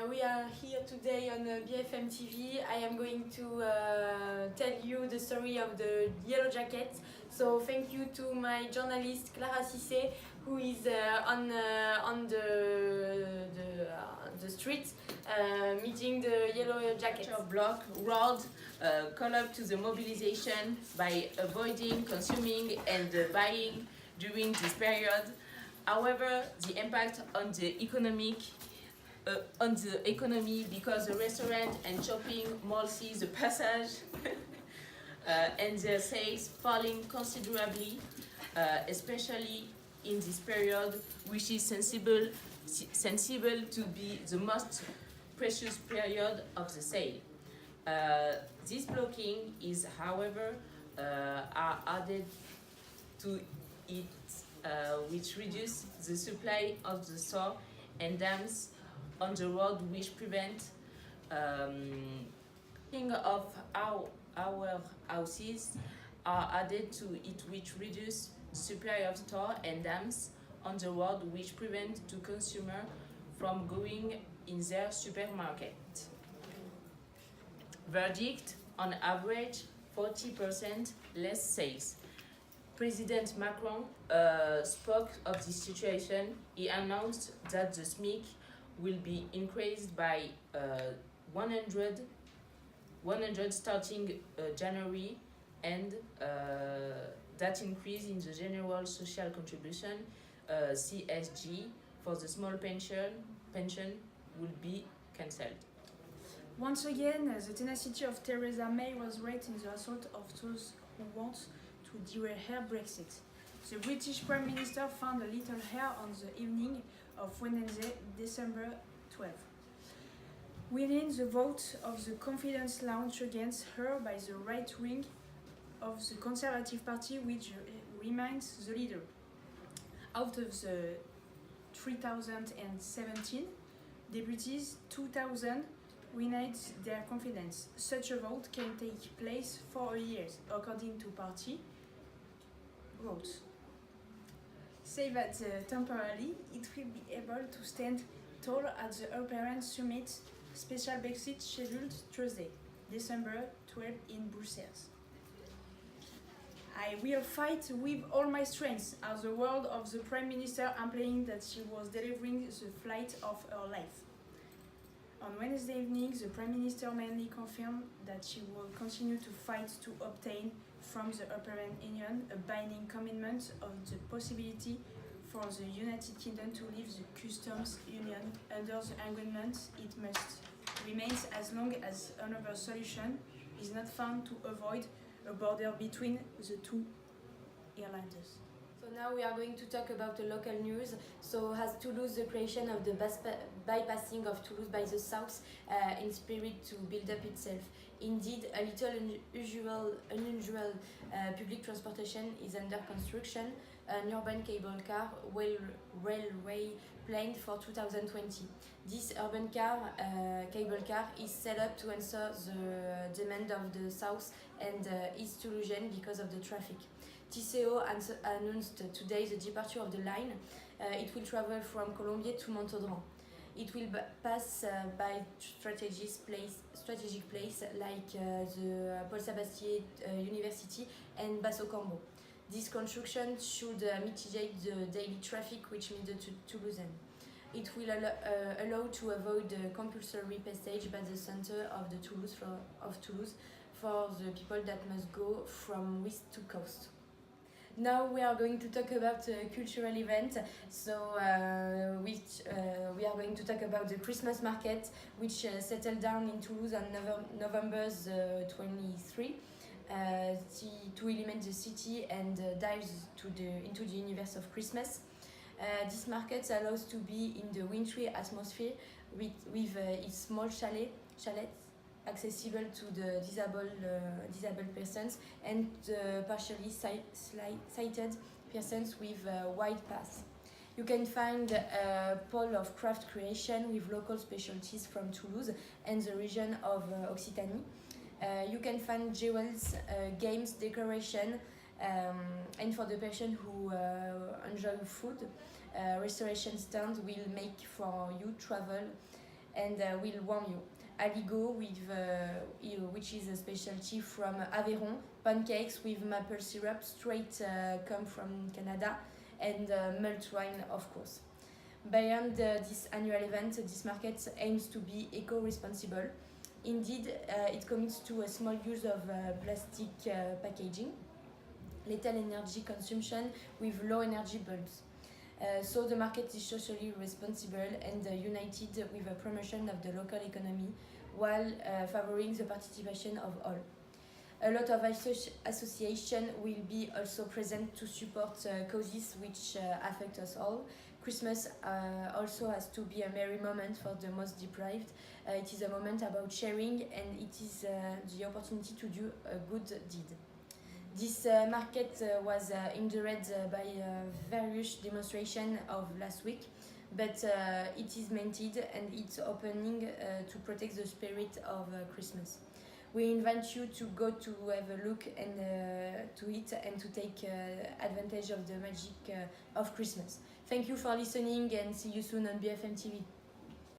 We are here today on BFM TV. I am going to tell you the story of the Yellow Jackets. So thank you to my journalist Clara Cissé, who is on the street meeting the Yellow Jackets. Block road call up to the mobilization by avoiding consuming and buying during this period. However, the impact on the economy because the restaurant and shopping mall sees the passage and their sales falling considerably, especially in this period, which is sensible to be the most precious period of the sale. This blocking is, however, are added to it, which reduce the supply of the store and dams on the road, which prevent of our houses are added to it, which reduce the supply of store and dams on the road, which prevent the consumer from going in their supermarket. Verdict: on average, 40% less sales. President Macron spoke of this situation. He announced that the SMIC will be increased by 100 starting January, and that increase in the general social contribution CSG for the small pension will be cancelled. Once again, the tenacity of Theresa May was great in the assault of those who want to derail her Brexit. The British Prime Minister found a little hair on the evening of Wednesday, December 12, winning the vote of the confidence launched against her by the right wing of the Conservative Party, which remains the leader. Out of the 3,017 deputies, 2,000 reneged their confidence. Such a vote can take place for a year, according to party votes. Say that temporarily it will be able to stand tall at the European Summit special Brexit scheduled Thursday, December 12 in Brussels. I will fight with all my strength, are the words of the Prime Minister, implying that she was delivering the flight of her life. On Wednesday evening, the Prime Minister mainly confirmed that she will continue to fight to obtain from the European Union a binding commitment of the possibility for the United Kingdom to leave the customs union. Under the agreement, it must remain as long as another solution is not found to avoid a border between the two airlines. So now we are going to talk about the local news. So has Toulouse the creation of the bypassing of Toulouse by the south in spirit to build up itself? Indeed, a little unusual public transportation is under construction, an urban cable car railway planned for 2020. This urban cable car is set up to answer the demand of the south and East Toulousain because of the traffic. TCO announced today the departure of the line. It will travel from Colombier to Montauban. It will pass by strategic places like the Paul Sabatier University and Basso Cambo. This construction should mitigate the daily traffic which meets the Toulousain. It will allow to avoid the compulsory passage by the center of Toulouse for the people that must go from west to coast. Now we are going to talk about a cultural event. So we are going to talk about the Christmas market, which settled down in Toulouse on November 23 to illuminate the city and dive into the universe of Christmas. This market allows to be in the wintry atmosphere with its small chalets accessible to the disabled persons and partially sighted persons with wide paths. You can find a pole of craft creation with local specialties from Toulouse and the region of Occitanie. You can find jewels, games, decoration, and for the person who enjoy food, restoration stand will make for you travel and will warm you. Aligot, which is a specialty from Aveyron, pancakes with maple syrup, straight come from Canada, and mulled wine, of course. Beyond this annual event, this market aims to be eco-responsible. Indeed, it commits to a small use of plastic packaging, little energy consumption with low energy bulbs. So the market is socially responsible and united with a promotion of the local economy while favoring the participation of all. A lot of associations will be also present to support causes which affect us all. Christmas also has to be a merry moment for the most deprived. It is a moment about sharing, and it is the opportunity to do a good deed. This market was hindered by various demonstrations of last week, but it is maintained and it's opening to protect the spirit of Christmas. We invite you to go to have a look and to it and to take advantage of the magic of Christmas. Thank you for listening and see you soon on BFM TV.